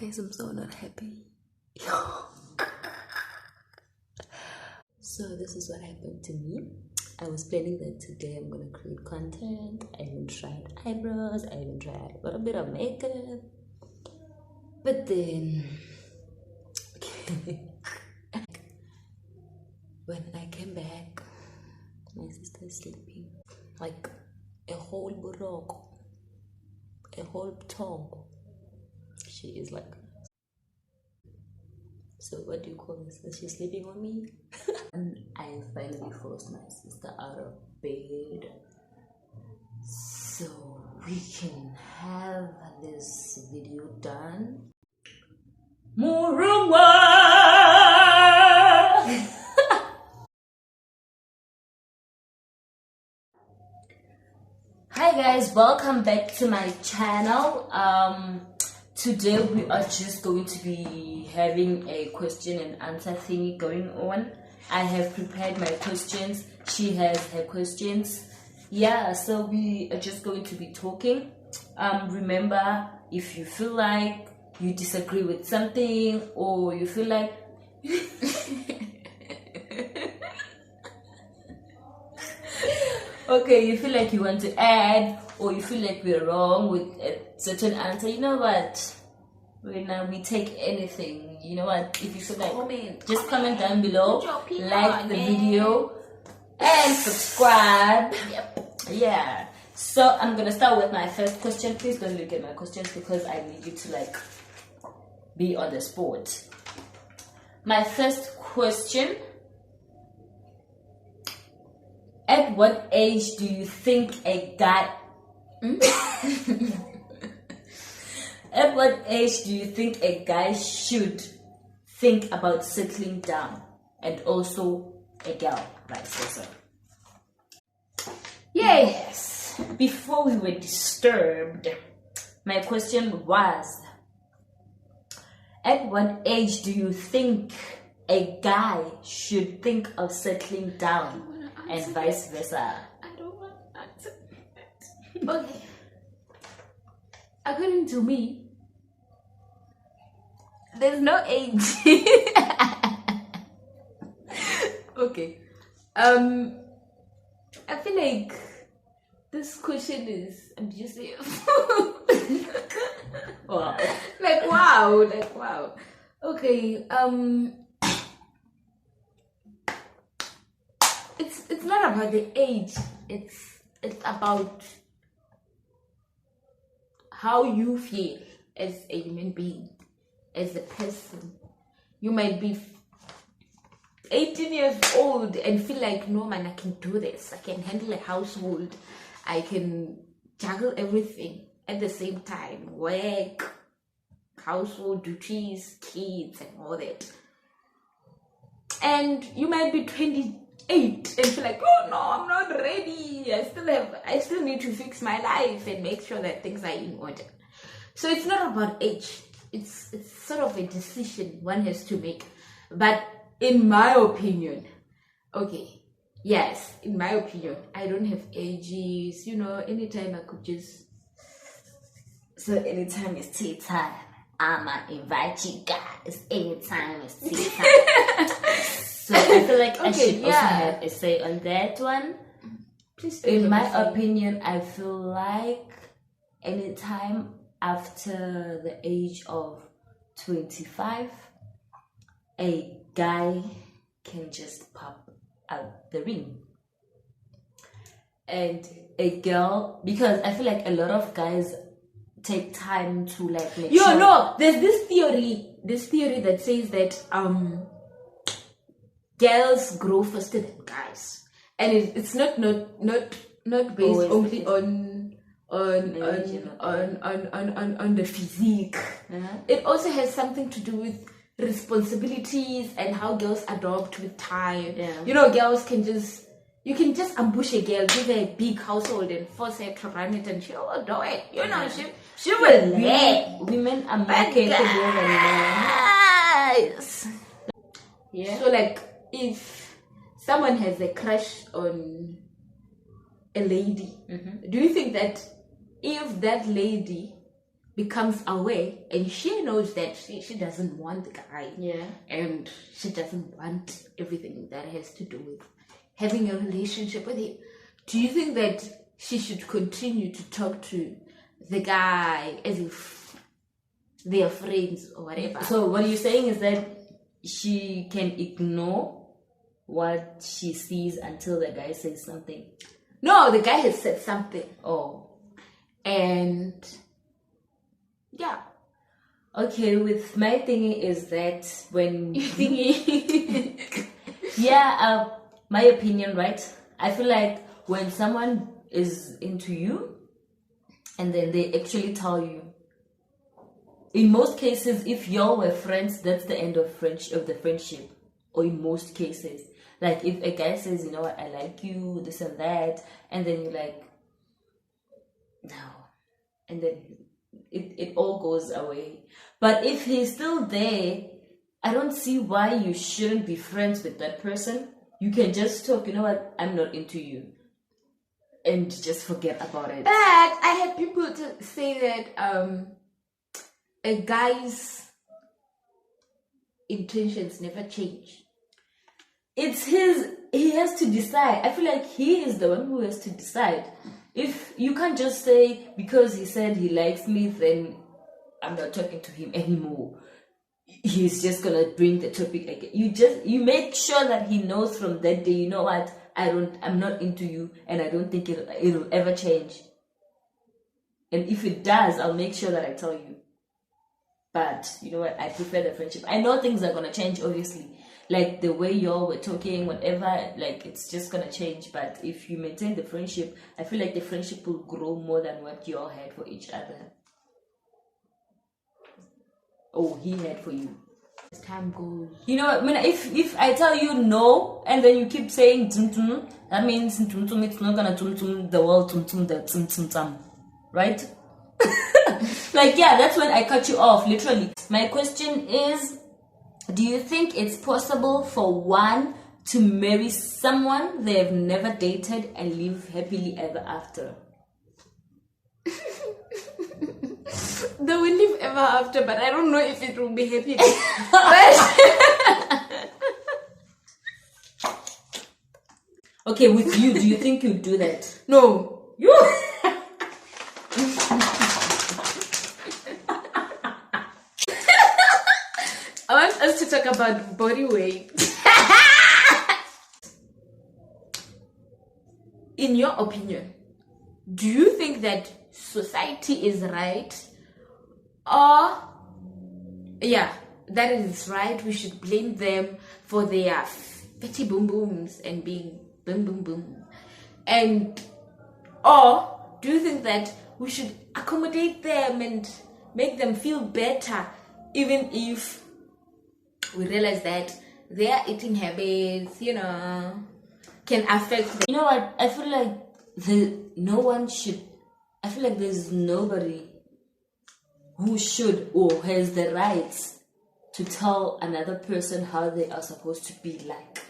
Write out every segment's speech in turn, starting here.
Guys, I'm so not happy. So this is what happened to me. I was planning that today I'm gonna create content. I even tried eyebrows, I even tried a little bit of makeup. But then when I came back, my sister's sleeping. Like a whole buroko, a whole tongue. She is like, so what do you call this? Is she sleeping on me? And I finally forced my sister out of bed so we can have this video done. Murungwa! Hi guys, welcome back to my channel. Today we are just going to be having a question and answer thingy going on. I have prepared my questions, she has her questions. Yeah, so we are just going to be talking. Remember, if you feel like you disagree with something, or you feel like okay, you feel like you want to add, or you feel like we're wrong with a certain answer, you know what? We take anything. You know what? If you feel like, just comment down below, like the video, and subscribe. Yep. Yeah. So I'm gonna start with my first question. Please don't look at my questions because I need you to be on the spot. My first question. At what age do you think a guy... At what age do you think a guy should think about settling down? And also a girl, vice versa. Yes. Before we were disturbed, my question was, at what age do you think a guy should think of settling down? And vice versa. I don't want to answer that. Okay. According to me, there's no age. Okay. I feel like this question is abusive. Wow. Wow. Okay. It's not about the age. It's about how you feel as a human being, as a person. You might be 18 years old and feel like, no man, I can do this. I can handle a household. I can juggle everything at the same time. Work, household duties, kids, and all that. And you might be 28 and feel like, oh no, I'm not ready. I still need to fix my life and make sure that things are in order. So it's not about age. It's sort of a decision one has to make. But in my opinion, in my opinion, I don't have ages. Anytime I could just. So anytime it's tea time, I'ma invite you guys. Anytime it's tea time. So I feel like I should also have a say on that one. Please. In my opinion, I feel like anytime after the age of 25, a guy can just pop out the ring. And a girl, because I feel like a lot of guys take time to make sure. No, there's this theory that says that girls grow faster than guys, and it's not based only on the physique. It also has something to do with responsibilities and how girls adopt with time. Girls you can just ambush a girl, give her a big household and force her to run it, and she will do it. She will learn. Women are more capable than men. Yeah. So if someone has a crush on a lady, do you think that if that lady becomes aware and she knows that she doesn't want the guy, Yeah. and she doesn't want everything that has to do with having a relationship with him, do you think that she should continue to talk to the guy as if they are friends or whatever? So what you're saying is that she can ignore what she sees until the guy says something. No, the guy has said something. Oh. And yeah. Okay, with my thingy is that when yeah, my opinion, right? I feel like when someone is into you and then they actually tell you, in most cases, if y'all were friends, that's the end of the friendship. Or in most cases, like if a guy says, you know what, I like you, this and that, and then you're like, no, and then it all goes away. But if he's still there, I don't see why you shouldn't be friends with that person. You can just talk, you know what, I'm not into you, and just forget about it. But I had people to say that a guy's intentions never change. It's he has to decide. I feel like he is the one who has to decide. If you can't just say, because he said he likes me, then I'm not talking to him anymore. He's just gonna bring the topic again. You make sure that he knows from that day, you know what, I'm not into you, and I don't think it'll ever change. And if it does, I'll make sure that I tell you. But you know what, I prefer the friendship. I know things are gonna change, obviously. Like the way y'all were talking, whatever, like it's just gonna change. But if you maintain the friendship, I feel like the friendship will grow more than what y'all had for each other. Oh, he had for you. As time goes, you know what, I mean, if I tell you no and then you keep saying tum tum, that means tum tum, it's not gonna tum tum the world, tum tum the tum tum tum, right? Like, yeah, that's when I cut you off, literally. My question is, do you think it's possible for one to marry someone they've never dated and live happily ever after? they will live ever after, but I don't know if it will be happy. Okay, with you, do you think you'd do that? No. You? I want us to talk about body weight. In your opinion, do you think that society is right, or that is right, we should blame them for their fatty boom booms and being boom boom boom, or do you think that we should accommodate them and make them feel better, even if we realize that their eating habits, can affect them? You know what? I feel like I feel like there's nobody who should or has the rights to tell another person how they are supposed to be like.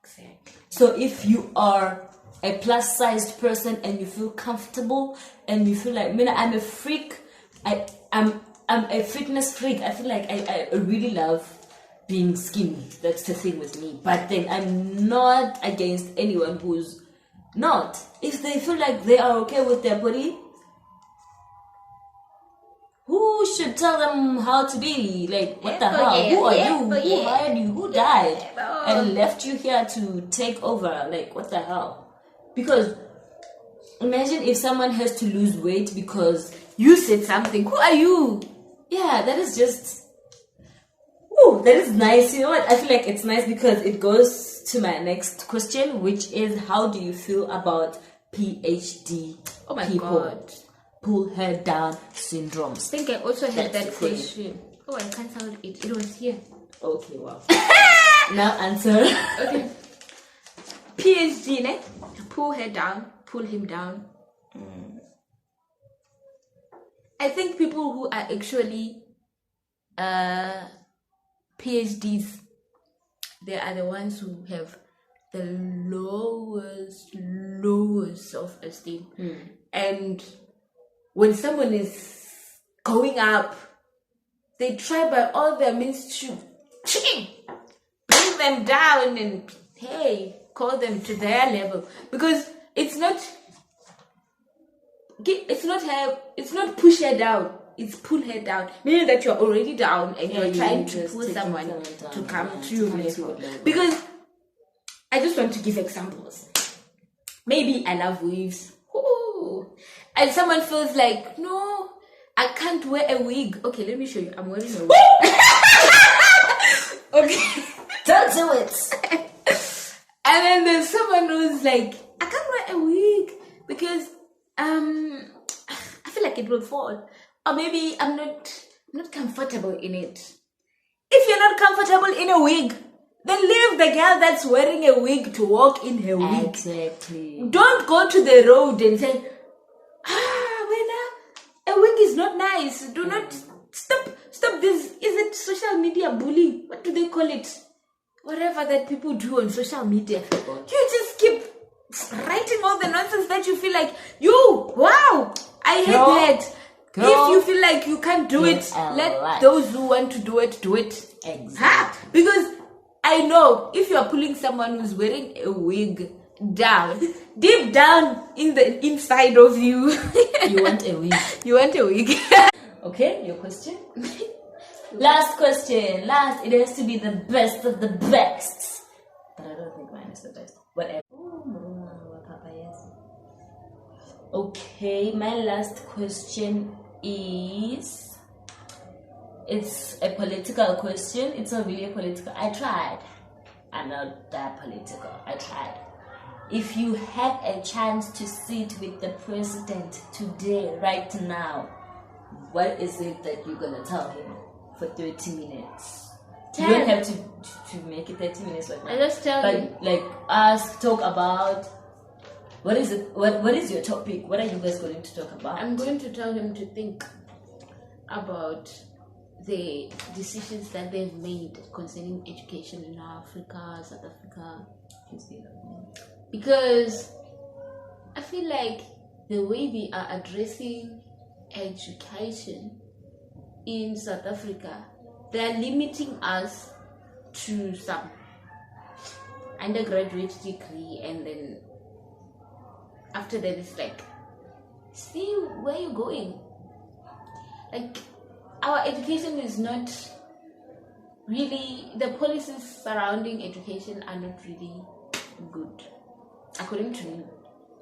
Exactly. So if you are a plus-sized person and you feel comfortable and you feel like, I'm a freak, I'm a fitness freak. I feel like I really love being skinny. That's the thing with me. But then I'm not against anyone who's not. If they feel like they are okay with their body, who should tell them how to be? Like, what the hell? Who are you? Who hired you? Who died and left you here to take over? Like, what the hell? Because imagine if someone has to lose weight because you said something. Who are you? Yeah, that is just... Ooh, that is nice. You know what? I feel like it's nice because it goes to my next question, which is, how do you feel about PhD people? God. Pull her down syndromes. I think I also had that question. Oh, I cancelled it. It was here. Okay, wow. Now answer. Okay. PhD, ne? Pull her down, pull him down. I think people who are actually PhDs, they are the ones who have the lowest self-esteem. And when someone is going up. They try by all their means to bring them down and, hey, call them to their level. Because it's not push her down. It's pull her down, meaning that you're already down and you're trying to pull someone to come to your level. Because I just want to give examples. Maybe I love waves. Ooh. And someone feels like, no, I can't wear a wig. Okay, let me show you. I'm wearing a wig. Okay. Don't do it. And then there's someone who's like, I can't wear a wig because I feel like it will fall. Or maybe I'm not comfortable in it. If you're not comfortable in a wig, then leave the girl that's wearing a wig to walk in her wig. Exactly. Don't go to the road and say, Wena, a wig is not nice. Do not stop this. Is it social media bullying? What do they call it? Whatever that people do on social media. You just keep writing all the nonsense that you feel like, wow, I hate that. If you feel like you can't do it, let those who want to do it, do it. Exactly. Because I know if you are pulling someone who's wearing a wig down, deep down in the inside of you, you want a wig. You want a wig. Okay, your question? Last question. Last. It has to be the best of the best. But I don't think mine is the best. Whatever. Okay, my last question is, it's a political question. It's not really a political. I tried. I'm not that political. I tried. If you had a chance to sit with the president today, right now, what is it that you're gonna tell him for 30 minutes? 10. You don't have to make it 30 minutes right now. I just tell him. Like talk about. What is it? What is your topic? What are you guys going to talk about? I'm going to tell him to think about the decisions that they've made concerning education in Africa, South Africa. Because I feel like the way we are addressing education in South Africa, they are limiting us to some undergraduate degree, and then after that it's like, see where you're going. Like, our education is not really, the policies surrounding education are not really good, according to me.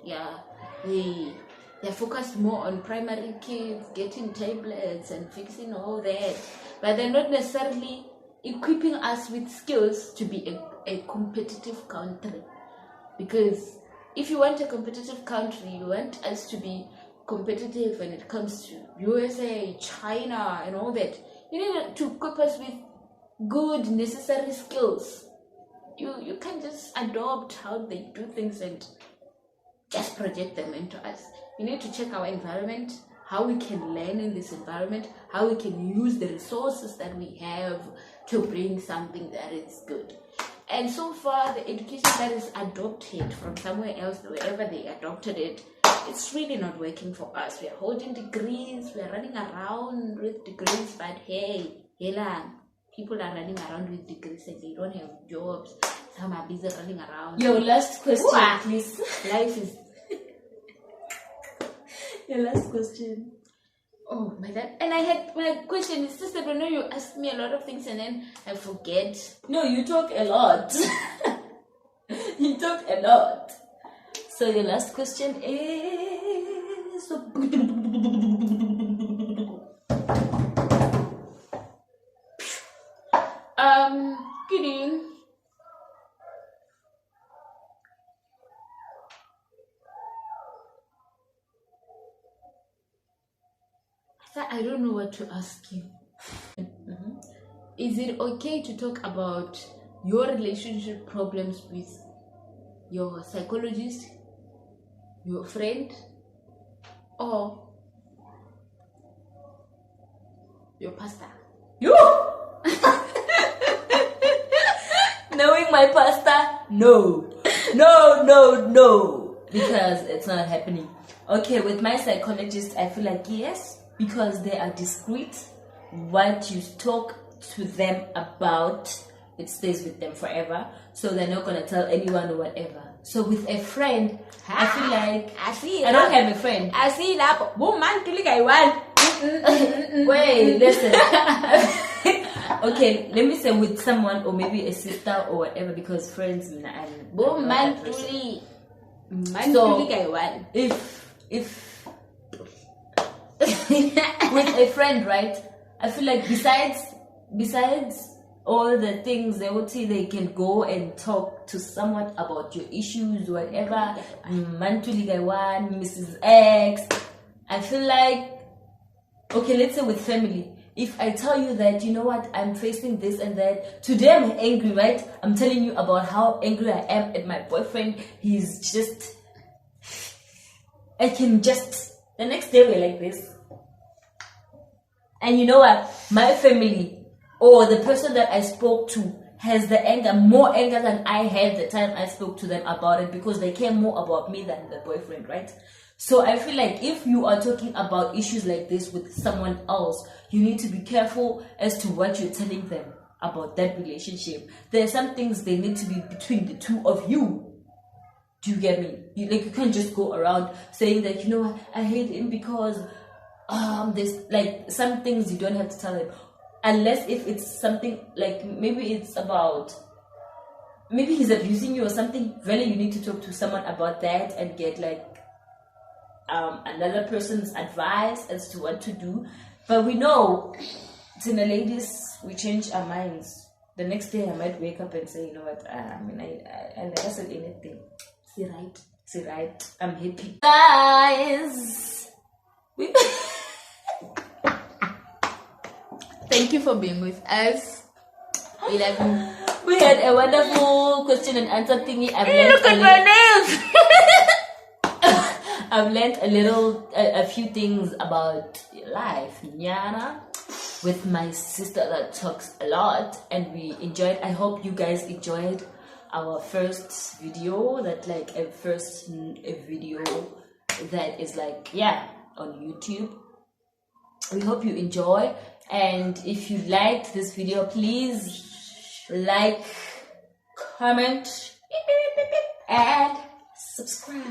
Yeah, they're focused more on primary kids getting tablets and fixing all that, but they're not necessarily equipping us with skills to be a competitive country. Because if you want a competitive country, you want us to be competitive when it comes to USA, China, and all that. You need to equip us with good, necessary skills. You can't just adopt how they do things and just project them into us. You need to check our environment, how we can learn in this environment, how we can use the resources that we have to bring something that is good. And so far, the education that is adopted from somewhere else, wherever they adopted it, it's really not working for us. We are holding degrees, we are running around with degrees, but hey, people are running around with degrees and they don't have jobs. Some are busy running around. Your last question, please. Life is... Your last question. Oh my God. And I had my question. It's just that when you ask me a lot of things and then I forget. No, you talk a lot. You talk a lot. So your last question is... Kidding. I don't know what to ask you. Is it okay to talk about your relationship problems with your psychologist, your friend, or your pastor? You? Knowing my pastor? No. No. Because it's not happening. Okay, with my psychologist, I feel like yes, because they are discreet. What you talk to them about, it stays with them forever. So they're not gonna tell anyone or whatever. So with a friend, I feel like I don't have a friend. I see that woman to like I want. Wait, listen. Okay, let me say with someone or maybe a sister or whatever, because friends, I'm Woman not that to person. man So, to like I want. if with a friend, right? I feel like besides all the things they would say, they can go and talk to someone about your issues, whatever. Mantuli Gaiwan, Mrs. X. I feel like, okay, let's say with family. If I tell you that, you know what, I'm facing this and that, today I'm angry, right? I'm telling you about how angry I am at my boyfriend. He's just, I can just, the next day we're like this. And you know what, my family or the person that I spoke to has the anger, more anger than I had the time I spoke to them about it, because they care more about me than the boyfriend, right? So I feel like if you are talking about issues like this with someone else, you need to be careful as to what you're telling them about that relationship. There are some things they need to be between the two of you. Do you get me? You can't just go around saying that, you know, I hate him because there's like some things you don't have to tell him, unless if it's something like maybe it's about, maybe he's abusing you or something. Really, you need to talk to someone about that and get like another person's advice as to what to do. But we know, Tina ladies, we change our minds. The next day I might wake up and say, you know what, I never said anything. See right, I'm happy. Guys, Thank you for being with us. We love you. we had a wonderful question and answer thingy. Look at my nails. I've learned a few things about life, Nyana, with my sister that talks a lot, and we enjoyed. I hope you guys enjoyed our first video, that like a video that is like, yeah, on YouTube. We hope you enjoy, and if you liked this video, please like, comment, and subscribe.